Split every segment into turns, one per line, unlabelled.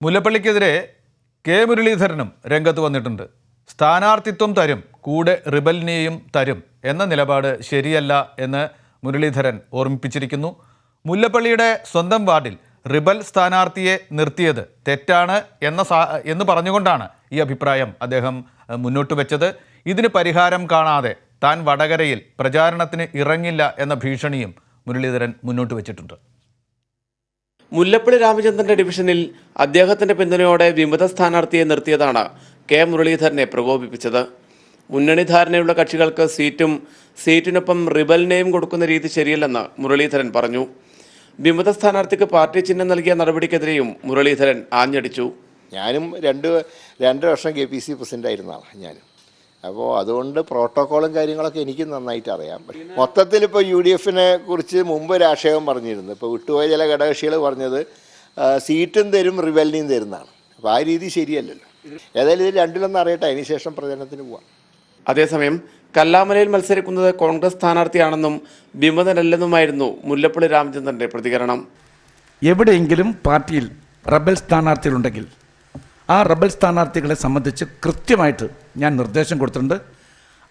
മുല്ലപ്പള്ളിക്കെതിരെ K മുരളീധരനും രംഗത്ത് വന്നിട്ടുണ്ട്. സ്ഥാനാർത്ഥിത്വം തരും, കൂടെ റിബലിനെയും തരും എന്ന നിലപാട് ശരിയല്ല എന്ന് മുരളീധരൻ ഓർമ്മിപ്പിച്ചിരിക്കുന്നു. മുല്ലപ്പള്ളിയുടെ സ്വന്തം വാർഡിൽ റിബൽ സ്ഥാനാർത്ഥിയെ നിർത്തിയത് തെറ്റാണ് എന്ന് പറഞ്ഞുകൊണ്ടാണ് ഈ അഭിപ്രായം അദ്ദേഹം മുന്നോട്ട് വെച്ചത്. ഇതിന് പരിഹാരം കാണാതെ താൻ വടകരയിൽ പ്രചാരണത്തിന് ഇറങ്ങില്ല എന്ന ഭീഷണിയും മുരളീധരൻ മുന്നോട്ട് വെച്ചിട്ടുണ്ട്.
മുല്ലപ്പള്ളി രാമചന്ദ്രന്റെ ഡിവിഷനിൽ അദ്ദേഹത്തിന്റെ പിന്തുണയോടെ വിമത സ്ഥാനാർത്ഥിയെ നിർത്തിയതാണ് കെ മുരളീധരനെ പ്രകോപിപ്പിച്ചത്. മുന്നണി ധാരണയുള്ള കക്ഷികൾക്ക് സീറ്റിനൊപ്പം റിബലിനെയും കൊടുക്കുന്ന രീതി ശരിയല്ലെന്ന് മുരളീധരൻ പറഞ്ഞു. വിമത സ്ഥാനാർത്ഥിക്ക് പാർട്ടി ചിഹ്നം നൽകിയ നടപടിക്കെതിരെയും മുരളീധരൻ ആഞ്ഞടിച്ചു.
ഞാനും രണ്ട് വർഷം KPC പ്രസിഡന്റ് ആയിരുന്നതാണ് ഞാനും. അപ്പോൾ അതുകൊണ്ട് പ്രോട്ടോക്കോളും കാര്യങ്ങളൊക്കെ എനിക്ക് നന്നായിട്ട് അറിയാം. മൊത്തത്തിൽ ഇപ്പോൾ UDFനെ കുറിച്ച് മുമ്പ് രാഷ്ട്രീയം പറഞ്ഞിരുന്നു. ഇപ്പോൾ വിട്ടുപോയ ചില ഘടകകക്ഷികൾ പറഞ്ഞത് സീറ്റും തരും റിബലിനെയും തരുന്നതാണ്. അപ്പോൾ ആ രീതി ശരിയല്ലല്ലോ. ഏതായാലും ഇത് രണ്ടിലൊന്നും അറിയട്ടെ, അതിനുശേഷം പ്രചരണത്തിന് പോവാം.
അതേസമയം കല്ലാമലയിൽ മത്സരിക്കുന്നത് കോൺഗ്രസ് സ്ഥാനാർത്ഥിയാണെന്നും വിമതനല്ലെന്നുമായിരുന്നു മുല്ലപ്പള്ളി രാമചന്ദ്രന്റെ പ്രതികരണം.
എവിടെയെങ്കിലും പാർട്ടിയിൽ റബൽ സ്ഥാനാർത്ഥികളുണ്ടെങ്കിൽ ആ റബൽ സ്ഥാനാർത്ഥികളെ സംബന്ധിച്ച് കൃത്യമായിട്ട് ഞാൻ നിർദ്ദേശം കൊടുത്തിട്ടുണ്ട്.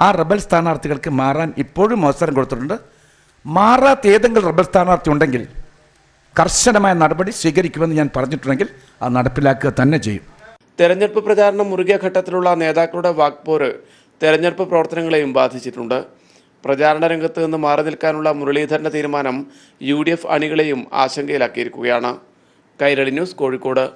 ആ റബൽ സ്ഥാനാർത്ഥികൾക്ക് മാറാൻ ഇപ്പോഴും അവസരം കൊടുത്തിട്ടുണ്ട്. മാറാത്ത ഏതെങ്കിലും റബൽ സ്ഥാനാർത്ഥി ഉണ്ടെങ്കിൽ കർശനമായ നടപടി സ്വീകരിക്കുമെന്ന് ഞാൻ പറഞ്ഞിട്ടുണ്ടെങ്കിൽ അത് നടപ്പിലാക്കുക തന്നെ ചെയ്യും.
തെരഞ്ഞെടുപ്പ് പ്രചാരണം മുറുകിയ ഘട്ടത്തിലുള്ള നേതാക്കളുടെ വാക്പോര് തെരഞ്ഞെടുപ്പ് പ്രവർത്തനങ്ങളെയും ബാധിച്ചിട്ടുണ്ട്. പ്രചാരണ രംഗത്ത് നിന്ന് മാറി നിൽക്കാനുള്ള മുരളീധരന്റെ തീരുമാനം UDF അണികളെയും ആശങ്കയിലാക്കിയിരിക്കുകയാണ്. കൈരളി ന്യൂസ്, കോഴിക്കോട്.